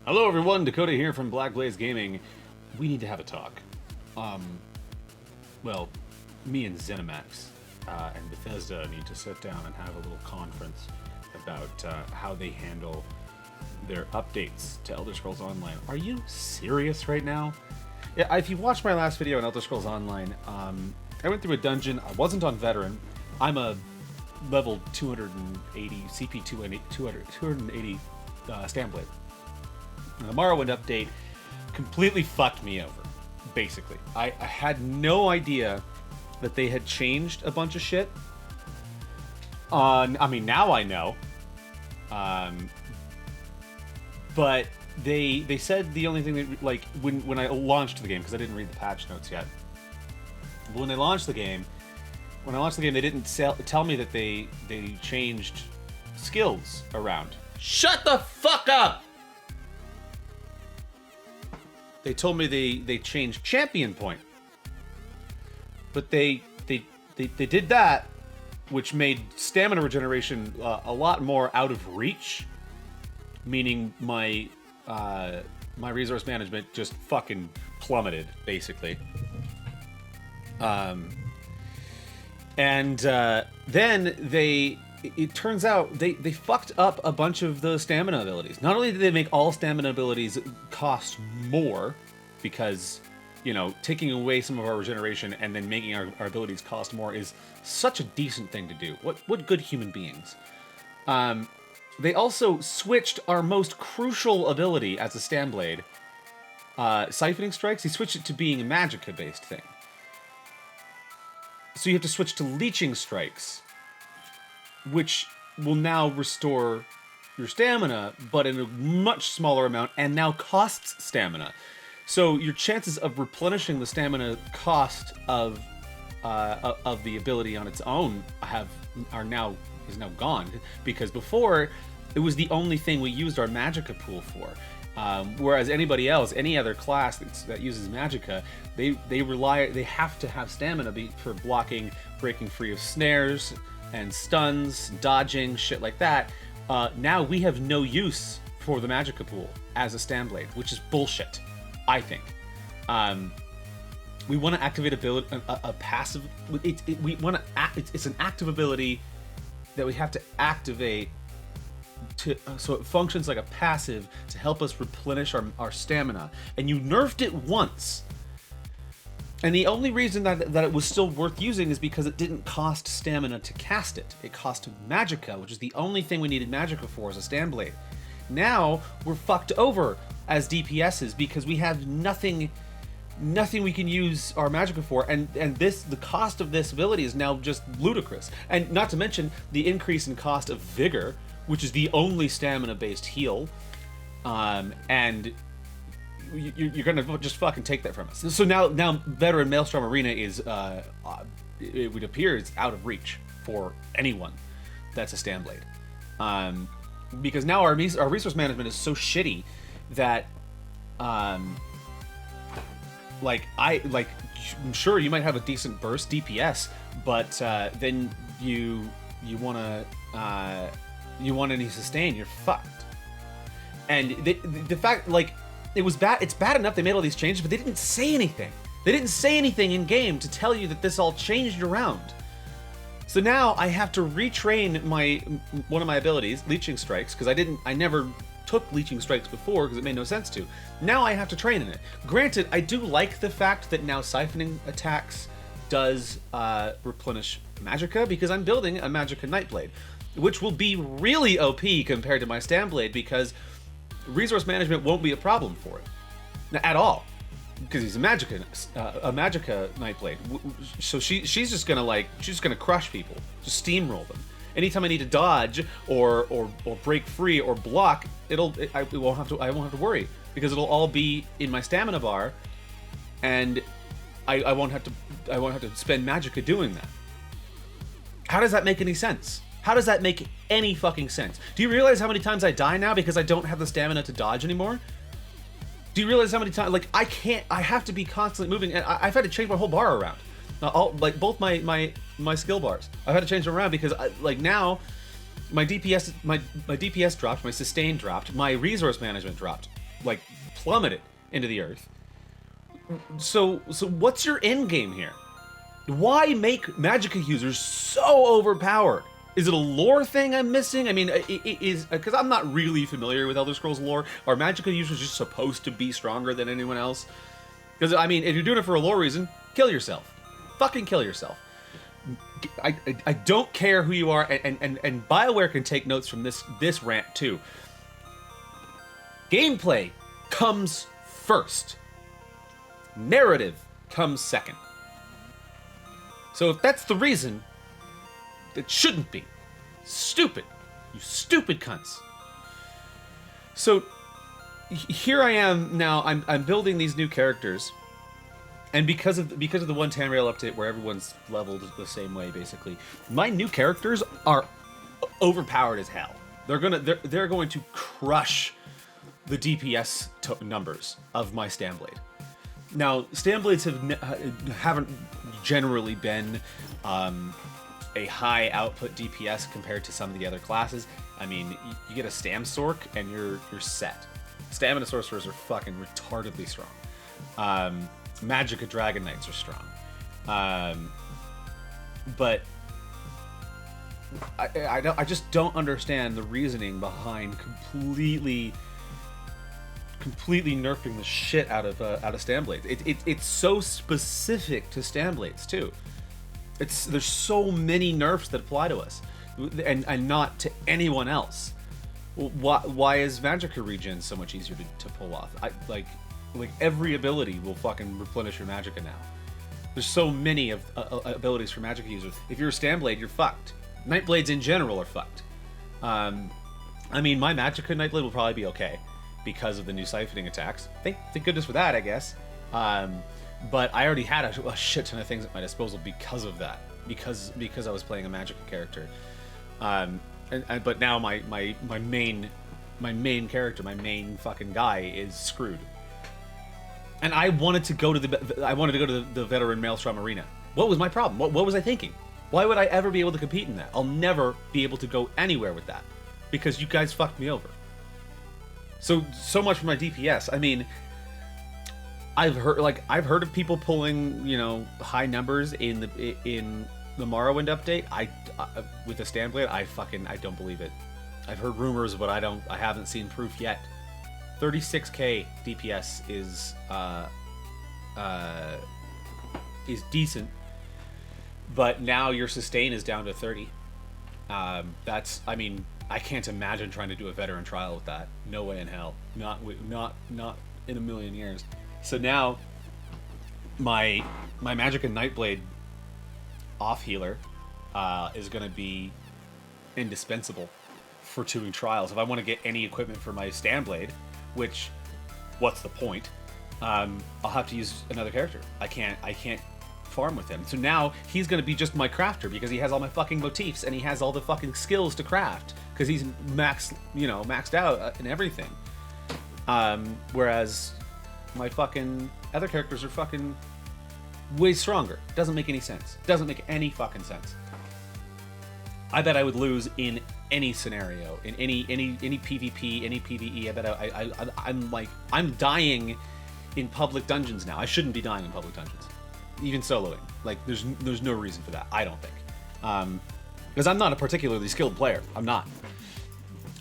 Hello everyone, Dakota here from Black Blaze Gaming. We need to have a talk. Well, me and ZeniMax and Bethesda need to sit down and have a little conference about how they handle their updates to Elder Scrolls Online. Are you serious right now? Yeah, if you watched my last video on Elder Scrolls Online, I went through a dungeon. I wasn't on Veteran. I'm a level 280, CP 280 Stamblade. And the Morrowind update completely fucked me over, basically. I had no idea that they had changed a bunch of shit. I mean, now I know. But they said the only thing that, like, when I launched the game, because I didn't read the patch notes yet. But when they launched the game, they didn't tell me that they changed skills around. Shut the fuck up! They told me they changed champion point, but they did that, which made stamina regeneration a lot more out of reach, meaning my resource management just fucking plummeted, basically. Then it turns out they fucked up a bunch of the stamina abilities. Not only did they make all stamina abilities cost more, because, you know, taking away some of our regeneration and then making our abilities cost more is such a decent thing to do. What good human beings. They also switched our most crucial ability as a Stamblade, Siphoning Strikes. They switched it to being a Magicka-based thing. So you have to switch to Leeching Strikes, which will now restore your stamina, but in a much smaller amount, and now costs stamina. So your chances of replenishing the stamina cost of the ability on its own is now gone, because before it was the only thing we used our Magicka pool for. Whereas anybody else, any other class that uses Magicka, they have to have stamina for blocking, breaking free of snares and stuns, dodging, shit like that. Now we have no use for the Magicka pool as a Stamblade, which is bullshit, I think. We want to activate a passive. It's an active ability that we have to activate so it functions like a passive to help us replenish our stamina. And you nerfed it once. And the only reason that it was still worth using is because it didn't cost stamina to cast it. It cost Magicka, which is the only thing we needed Magicka for as a Stamblade. Now, we're fucked over as DPSs because we have nothing we can use our Magicka for, and the cost of this ability is now just ludicrous. And not to mention the increase in cost of Vigor, which is the only stamina-based heal, and you're gonna just fucking take that from us. So now Veteran Maelstrom Arena is, it would appear, it's out of reach for anyone that's a Stamblade. Because now our resource management is so shitty that, I'm sure you might have a decent burst DPS, but then you want any sustain, you're fucked. And the fact, like, it's bad enough they made all these changes, but they didn't say anything. They didn't say anything in game to tell you that this all changed around. So now I have to retrain one of my abilities, Leeching Strikes, because I never took Leeching Strikes before because it made no sense to. Now I have to train in it. Granted, I do like the fact that now Siphoning attacks does replenish Magicka, because I'm building a Magicka Nightblade, which will be really OP compared to my Stamblade, because resource management won't be a problem for it at all, because he's a Magicka Nightblade. So she's just gonna crush people, just steamroll them. Anytime I need to dodge or break free or block, I won't have to worry, because it'll all be in my stamina bar, and I won't have to spend Magicka doing that. How does that make any sense? How does that make any fucking sense? Do you realize how many times I die now because I don't have the stamina to dodge anymore? Do you realize how many times, like, I have to be constantly moving, and I've had to change my whole bar around. Both my skill bars. I've had to change them around because, now, my DPS dropped, my sustain dropped, my resource management dropped. like plummeted into the earth. So what's your end game here? Why make Magicka users so overpowered? Is it a lore thing I'm missing? I mean, it is, because I'm not really familiar with Elder Scrolls lore. Are Magicka users just supposed to be stronger than anyone else? Because, I mean, if you're doing it for a lore reason, kill yourself. Fucking kill yourself. I don't care who you are, and BioWare can take notes from this rant too. Gameplay comes first. Narrative comes second. So if that's the reason, it shouldn't be. Stupid. You stupid cunts. So here I am now. I'm building these new characters, and because of the one Tamriel update where everyone's leveled the same way, basically, my new characters are overpowered as hell. They're going to crush the DPS numbers of my Stamblade. Now, Stamblades haven't generally been a high output DPS compared to some of the other classes. I mean, you get a Stam Sork and you're set. Stamina Sorcerers are fucking retardedly strong. Magicka Dragon Knights are strong. But I just don't understand the reasoning behind completely nerfing the shit out of Stamblades. It's so specific to Stamblades too. There's so many nerfs that apply to us, and not to anyone else. Why is Magicka regen so much easier to pull off? Like every ability will fucking replenish your Magicka now. There's so many of abilities for Magicka users. If you're a Stamblade, you're fucked. Nightblades in general are fucked. I mean, my Magicka Nightblade will probably be okay because of the new siphoning attacks. Thank goodness for that, I guess. But I already had a shit ton of things at my disposal because of that. Because I was playing a Magicka character. But now my main character, my main fucking guy is screwed. And I wanted to go to the veteran Maelstrom Arena. What was my problem? What was I thinking? Why would I ever be able to compete in that? I'll never be able to go anywhere with that because you guys fucked me over. So much for my DPS. I mean, I've heard of people pulling, high numbers in the Morrowind update. With the Stamblade, I don't believe it. I've heard rumors, but I haven't seen proof yet. 36k DPS is decent, but now your sustain is down to 30. I mean, I can't imagine trying to do a veteran trial with that. No way in hell. Not in a million years. So now, my Magicka Nightblade off healer is going to be indispensable for doing trials. If I want to get any equipment for my Stamblade, which, what's the point? I'll have to use another character. I can't farm with him. So now he's going to be just my crafter because he has all my fucking motifs and he has all the fucking skills to craft because he's maxed out in everything. Whereas my fucking other characters are fucking way stronger. Doesn't make any sense. Doesn't make any fucking sense. I bet I would lose in any scenario, in any PvP, any PvE. I bet I'm dying in public dungeons now. I shouldn't be dying in public dungeons, even soloing. Like there's no reason for that. I don't think, because I'm not a particularly skilled player. I'm not.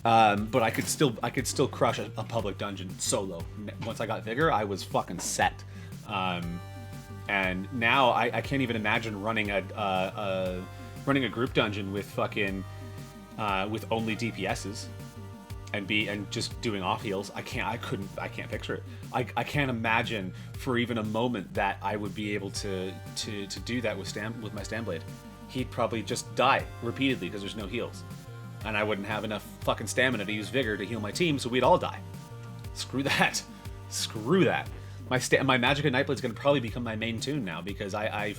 But I could still crush a public dungeon solo. Once I got vigor, I was fucking set. And now I can't even imagine running a group dungeon with fucking with only DPSs and just doing off heals. I can't picture it. I can't imagine for even a moment that I would be able to do that with my Stamblade. He'd probably just die repeatedly because there's no heals. And I wouldn't have enough fucking stamina to use vigor to heal my team, so we'd all die. Screw that. Screw that. My Magicka Nightblade's gonna probably become my main tune now because I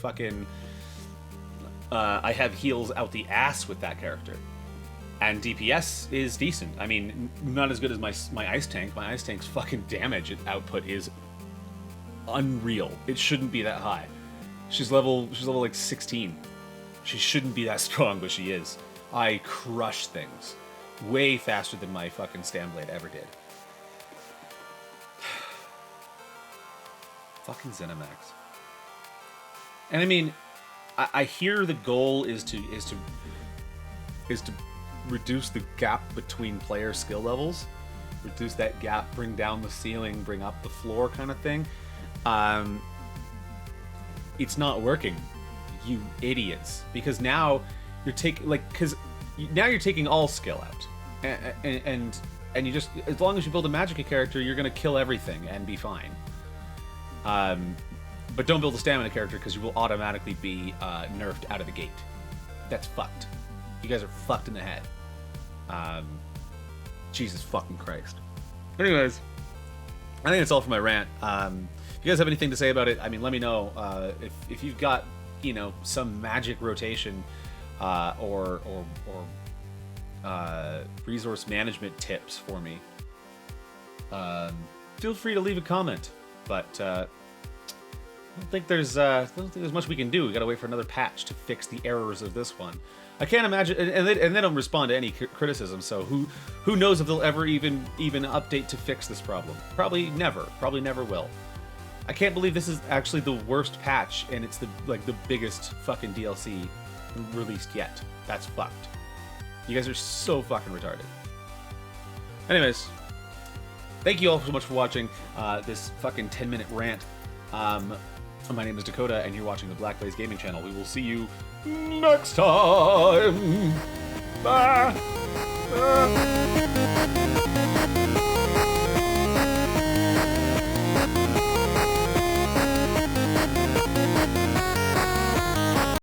have heals out the ass with that character. And DPS is decent. I mean, not as good as my Ice Tank. My Ice Tank's fucking damage output is unreal. It shouldn't be that high. She's level like 16. She shouldn't be that strong, but she is. I crush things way faster than my fucking Stamblade ever did. Fucking ZeniMax. And I mean, I hear the goal is to reduce the gap between player skill levels, reduce that gap, bring down the ceiling, bring up the floor, kind of thing. It's not working, you idiots, because now you're taking now you're taking all skill out, and you just, as long as you build a Magicka character, you're gonna kill everything and be fine. But don't build a stamina character because you will automatically be nerfed out of the gate. That's fucked. You guys are fucked in the head. Jesus fucking Christ. Anyways, I think that's all for my rant. If you guys have anything to say about it, I mean, let me know. If you've got, you know, some magic rotation or resource management tips for me, feel free to leave a comment. But I don't think there's much we can do. We gotta wait for another patch to fix the errors of this one. I can't imagine, and they don't respond to any criticism. So who knows if they'll ever even update to fix this problem? Probably never. Probably never will. I can't believe this is actually the worst patch, and it's the biggest fucking DLC released yet. That's fucked. You guys are so fucking retarded. Anyways, thank you all so much for watching this fucking 10-minute rant. My name is Dakota, and you're watching the Black Blaze Gaming Channel. We will see you next time. Bye.